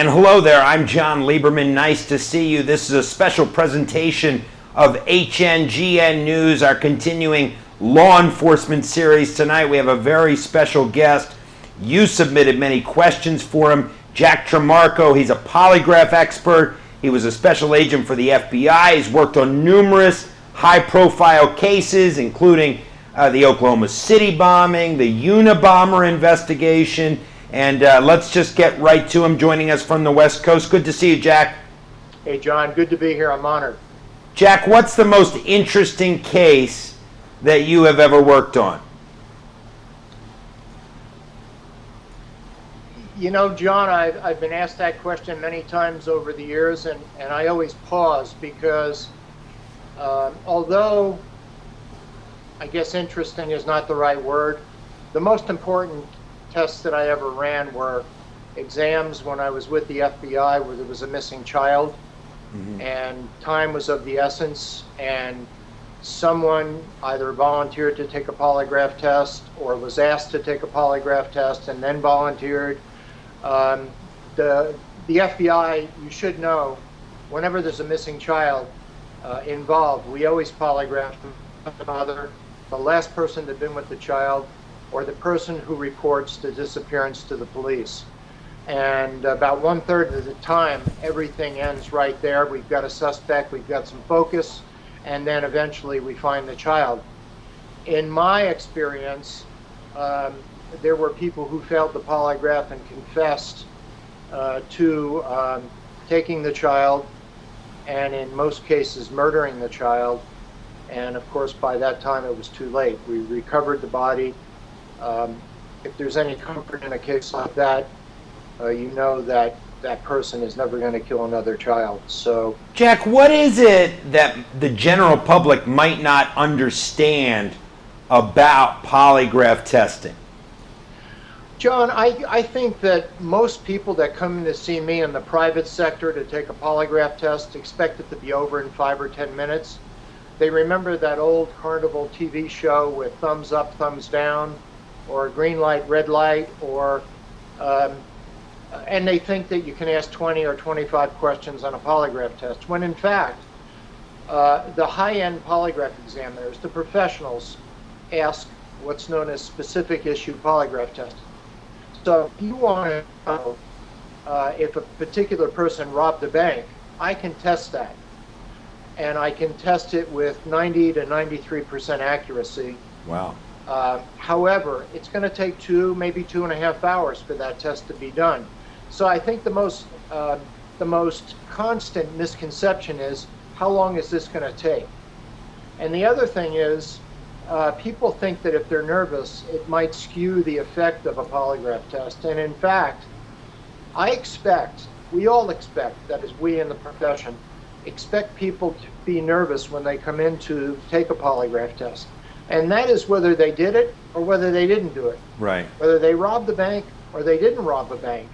And hello there, I'm John Leiberman. Nice to see you. This is a special presentation of HNGN News, our continuing law enforcement series. Tonight we have a very special guest. You submitted many questions for him. Jack Trimarco, he's a polygraph expert. He was a special agent for the FBI. He's worked on numerous high-profile cases, including the Oklahoma City bombing, the Unabomber investigation, and let's just get right to him, joining us from the West Coast. Good to see you, Jack. Hey, John. Good to be here. I'm honored. Jack, what's the most interesting case that you have ever worked on? You know, John, I've been asked that question many times over the years, and I always pause because although I guess interesting is not the right word, the most important tests that I ever ran were exams when I was with the FBI where there was a missing child, and time was of the essence, and someone either volunteered to take a polygraph test or was asked to take a polygraph test and then volunteered. The FBI, you should know, whenever there's a missing child involved, we always polygraph the mother, the last person to have been with the child, or the person who reports the disappearance to the police. And about 1/3 of the time, everything ends right there. We've got a suspect, we've got some focus, and then eventually we find the child. In my experience, there were people who failed the polygraph and confessed to taking the child, and in most cases murdering the child. And of course, by that time it was too late. We recovered the body. If there's any comfort in a case like that, you know that that person is never going to kill another child. So, Jack, what is it that the general public might not understand about polygraph testing? John, I think that most people that come in to see me in the private sector to take a polygraph test expect it to be over in 5 or 10 minutes. They remember that old Carnival TV show with thumbs up, thumbs down, or green light, red light, or and they think that you can ask 20 or 25 questions on a polygraph test, when in fact, the high-end polygraph examiners, the professionals, ask what's known as specific issue polygraph tests. So if you want to know if a particular person robbed a bank, I can test that. And I can test it with 90 to 93% accuracy. Wow. However, it's going to take 2, maybe 2.5 hours for that test to be done. So I think the most constant misconception is, how long is this going to take? And the other thing is, people think that if they're nervous, it might skew the effect of a polygraph test. And in fact, we all expect, that is we in the profession, expect people to be nervous when they come in to take a polygraph test. And that is whether they did it or whether they didn't do it. Right. Whether they robbed the bank or they didn't rob the bank.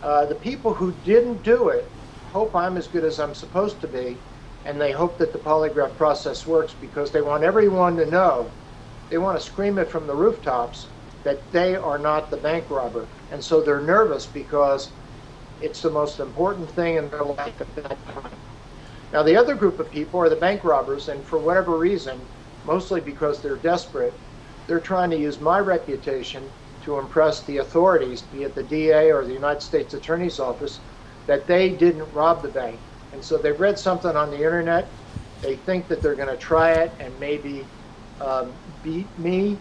The people who didn't do it hope I'm as good as I'm supposed to be, and they hope that the polygraph process works because they want everyone to know, they want to scream it from the rooftops, that they are not the bank robber. And so they're nervous because it's the most important thing in their life at that time. Now, the other group of people are the bank robbers, and for whatever reason, mostly because they're desperate, they're trying to use my reputation to impress the authorities, be it the DA or the United States Attorney's Office, that they didn't rob the bank. And so they've read something on the internet, they think that they're going to try it and maybe beat me.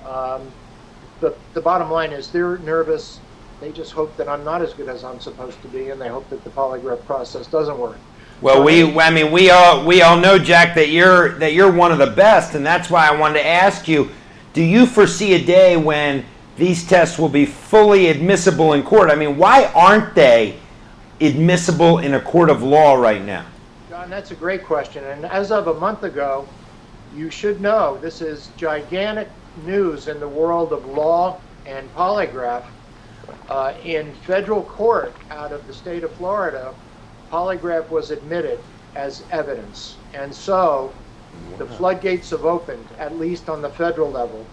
The bottom line is they're nervous, they just hope that I'm not as good as I'm supposed to be, and they hope that the polygraph process doesn't work. Well, we all know, Jack, that you're one of the best, and that's why I wanted to ask you, do you foresee a day when these tests will be fully admissible in court? I mean, why aren't they admissible in a court of law right now? John, that's a great question. And as of a month ago, you should know this is gigantic news in the world of law and polygraph. In federal court out of the state of Florida, polygraph was admitted as evidence. And so the floodgates have opened, at least on the federal level,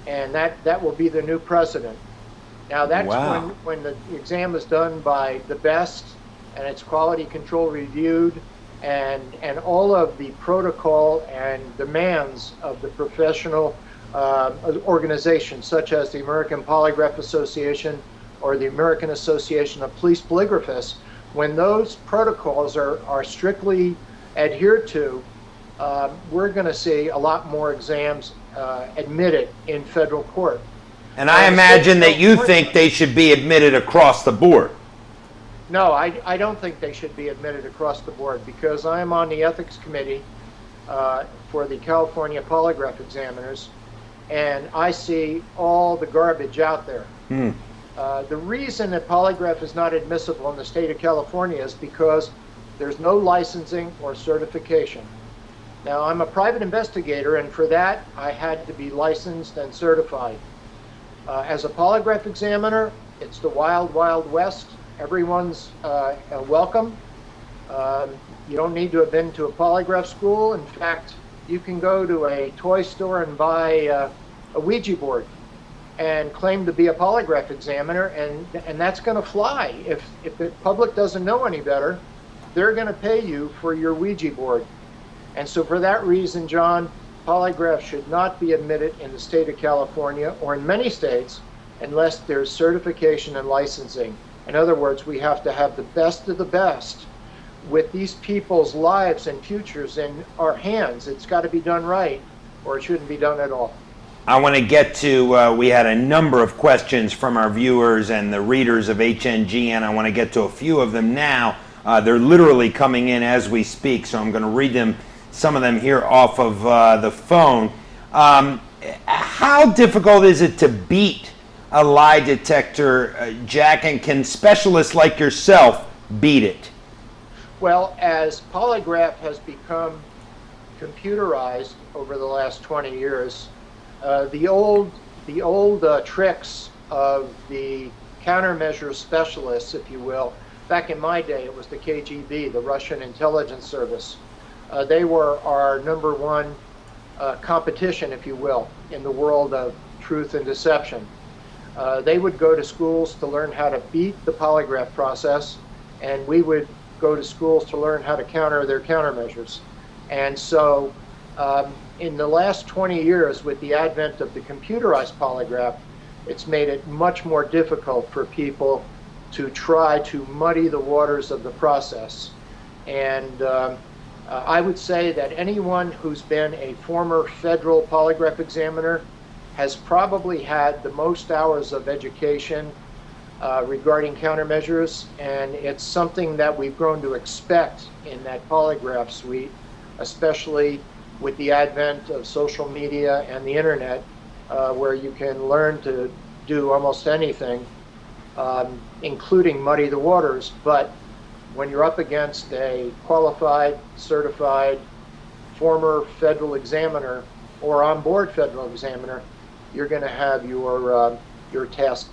and that will be the new precedent. Now that's Wow. when the exam is done by the best and it's quality control reviewed and all of the protocol and demands of the professional organizations such as the American Polygraph Association or the American Association of Police Polygraphists, when those protocols are strictly adhered to, we're going to see a lot more exams admitted in federal court. And I imagine that you think they should be admitted across the board. No, I don't think they should be admitted across the board because I am on the ethics committee for the California polygraph examiners, and I see all the garbage out there. The reason that polygraph is not admissible in the state of California is because there's no licensing or certification. Now, I'm a private investigator, and for that, I had to be licensed and certified. As a polygraph examiner, it's the wild, wild west. Everyone's welcome. You don't need to have been to a polygraph school. In fact, you can go to a toy store and buy a Ouija board and claim to be a polygraph examiner, and that's going to fly. If the public doesn't know any better, they're going to pay you for your Ouija board. And so for that reason, John, polygraph should not be admitted in the state of California or in many states unless there's certification and licensing. In other words, we have to have the best of the best with these people's lives and futures in our hands. It's got to be done right, or it shouldn't be done at all. I want to get to, we had a number of questions from our viewers and the readers of HNGN. I want to get to a few of them now. They're literally coming in as we speak, so I'm going to read them, some of them here off of the phone. How difficult is it to beat a lie detector, Jack, and can specialists like yourself beat it? Well, as polygraph has become computerized over the last 20 years, the old tricks of the countermeasure specialists, if you will, back in my day it was the KGB, the Russian intelligence service. They were our number one competition, if you will, in the world of truth and deception. They would go to schools to learn how to beat the polygraph process, and we would go to schools to learn how to counter their countermeasures. And so in the last 20 years, with the advent of the computerized polygraph, it's made it much more difficult for people to try to muddy the waters of the process. And I would say that anyone who's been a former federal polygraph examiner has probably had the most hours of education regarding countermeasures, and it's something that we've grown to expect in that polygraph suite, especially with the advent of social media and the internet, where you can learn to do almost anything, including muddy the waters. But when you're up against a qualified, certified, former federal examiner or on-board federal examiner, you're going to have your task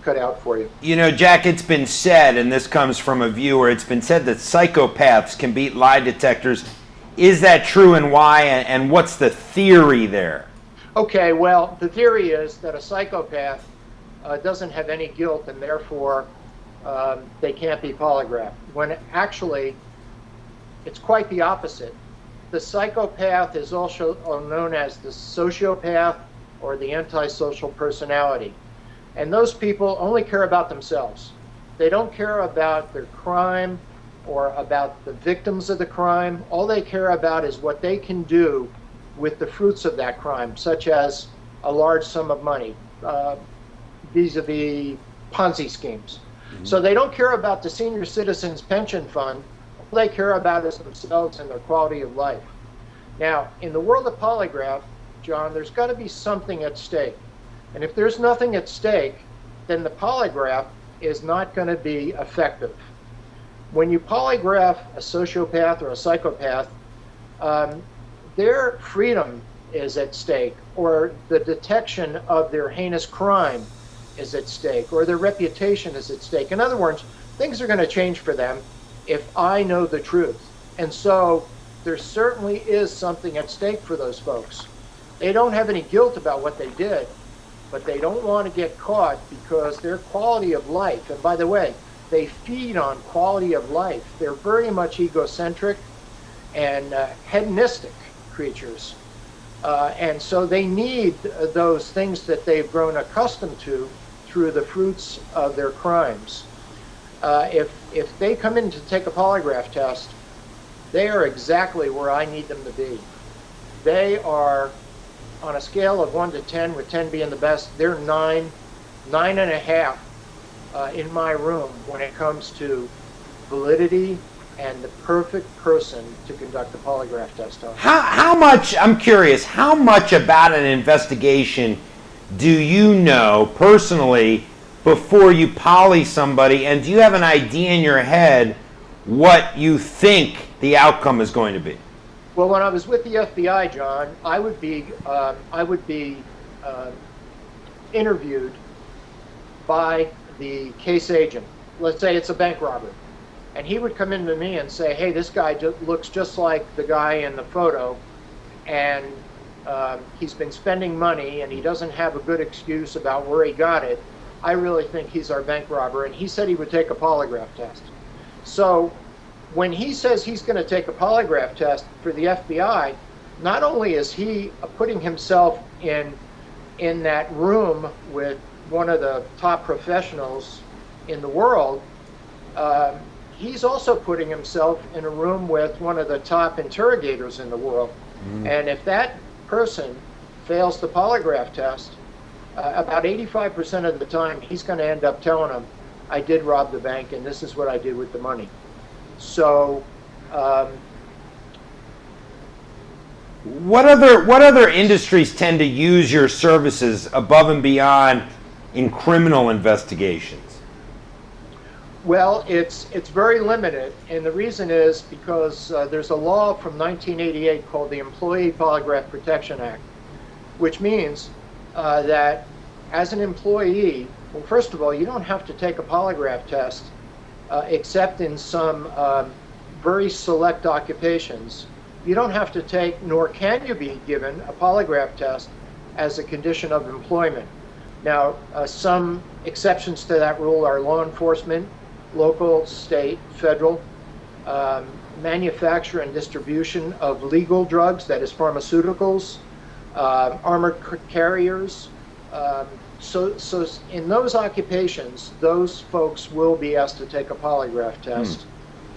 cut out for you. You know, Jack, it's been said, and this comes from a viewer, it's been said that psychopaths can beat lie detectors. Is that true, and why, and what's the theory there? Okay, well, the theory is that a psychopath doesn't have any guilt, and therefore they can't be polygraphed, when actually it's quite the opposite. The psychopath is also known as the sociopath or the antisocial personality. And those people only care about themselves. They don't care about their crime or about the victims of the crime. All they care about is what they can do with the fruits of that crime, such as a large sum of money, vis-a-vis Ponzi schemes. Mm-hmm. So they don't care about the senior citizens pension fund. All they care about is themselves and their quality of life. Now, in the world of polygraph, John, there's got to be something at stake. And if there's nothing at stake, then the polygraph is not going to be effective. When you polygraph a sociopath or a psychopath, their freedom is at stake, or the detection of their heinous crime is at stake, or their reputation is at stake. In other words, things are going to change for them if I know the truth. And so there certainly is something at stake for those folks. They don't have any guilt about what they did, but they don't want to get caught because their quality of life, and by the way, they feed on quality of life. They're very much egocentric and hedonistic creatures. And so they need those things that they've grown accustomed to through the fruits of their crimes. If they come in to take a polygraph test, they are exactly where I need them to be. They are on a scale of 1 to 10, with 10 being the best. They're 9, 9.5 in my room when it comes to validity and the perfect person to conduct the polygraph test on. How much, I'm curious, how much about an investigation do you know personally before you poly somebody, and do you have an idea in your head what you think the outcome is going to be? Well, when I was with the FBI, John, I would be interviewed by the case agent. Let's say it's a bank robbery. And he would come into me and say, hey, this guy looks just like the guy in the photo, and he's been spending money and he doesn't have a good excuse about where he got it. I really think he's our bank robber. And he said he would take a polygraph test. So when he says he's going to take a polygraph test for the FBI, not only is he putting himself in that room with one of the top professionals in the world, he's also putting himself in a room with one of the top interrogators in the world. And if that person fails the polygraph test, about 85% of the time, he's going to end up telling them, I did rob the bank and this is what I did with the money. So, what other industries tend to use your services above and beyond in criminal investigations? Well, it's very limited, and the reason is because there's a law from 1988 called the Employee Polygraph Protection Act, which means that as an employee, well, first of all, you don't have to take a polygraph test except in some very select occupations. You don't have to take, nor can you be given, a polygraph test as a condition of employment. Now, some exceptions to that rule are law enforcement, local, state, federal, manufacture and distribution of legal drugs, that is pharmaceuticals, armored carriers. So in those occupations, those folks will be asked to take a polygraph test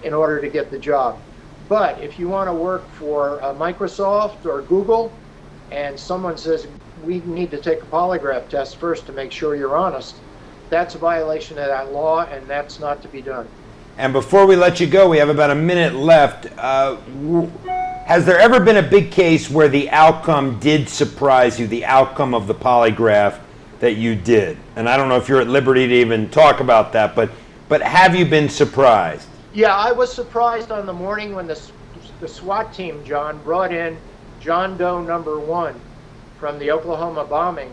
in order to get the job. But if you want to work for Microsoft or Google, and someone says, we need to take a polygraph test first to make sure you're honest, that's a violation of that law, and that's not to be done. And before we let you go, we have about a minute left. Has there ever been a big case where the outcome did surprise you, the outcome of the polygraph that you did? And I don't know if you're at liberty to even talk about that, but have you been surprised? Yeah, I was surprised on the morning when the SWAT team, John, brought in John Doe #1 from the Oklahoma bombing,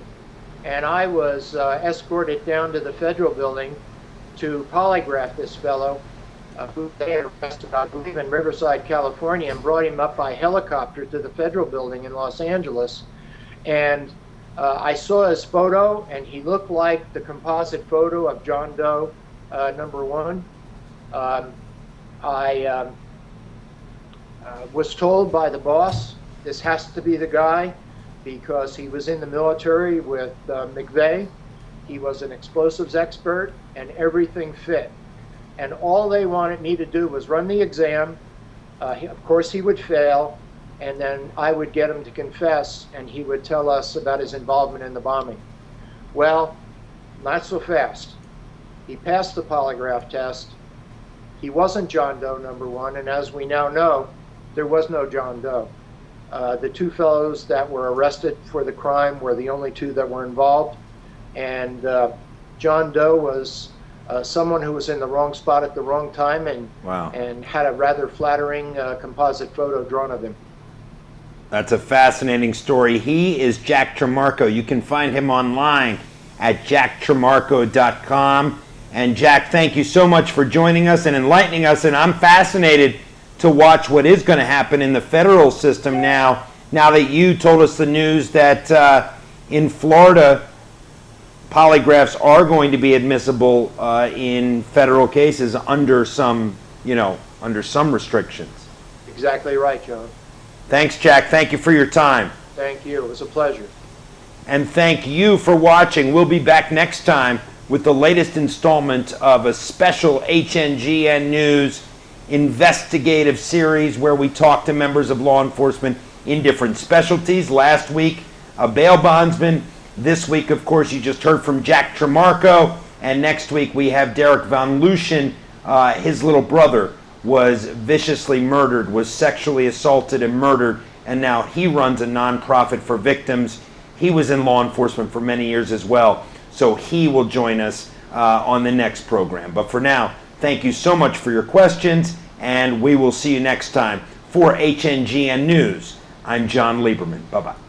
and I was escorted down to the federal building to polygraph this fellow, who they had arrested, I believe, in Riverside, California, and brought him up by helicopter to the federal building in Los Angeles. And I saw his photo, and he looked like the composite photo of John Doe #1. I was told by the boss, this has to be the guy, because he was in the military with McVeigh. He was an explosives expert, and everything fit. And all they wanted me to do was run the exam. Of course, he would fail, and then I would get him to confess, and he would tell us about his involvement in the bombing. Well, not so fast. He passed the polygraph test. He wasn't John Doe #1, and as we now know, there was no John Doe. The two fellows that were arrested for the crime were the only two that were involved, and John Doe was someone who was in the wrong spot at the wrong time, and Wow. and had a rather flattering composite photo drawn of him. That's a fascinating story. He is Jack Trimarco. You can find him online at jacktrimarco.com. And Jack, thank you so much for joining us and enlightening us. And I'm fascinated to watch what is going to happen in the federal system now that you told us the news that in Florida, polygraphs are going to be admissible in federal cases under some, under some restrictions. Exactly right, John. Thanks, Jack. Thank you for your time. Thank you. It was a pleasure. And thank you for watching. We'll be back next time with the latest installment of a special HNGN News investigative series where we talk to members of law enforcement in different specialties. Last week, a bail bondsman. This week, of course, you just heard from Jack Trimarco. And next week, we have Derek Von Luschen. His little brother was viciously murdered, was sexually assaulted and murdered, and now he runs a nonprofit for victims. He was in law enforcement for many years as well, so he will join us on the next program. But for now, thank you so much for your questions, and we will see you next time. For HNGN News, I'm John Leiberman. Bye-bye.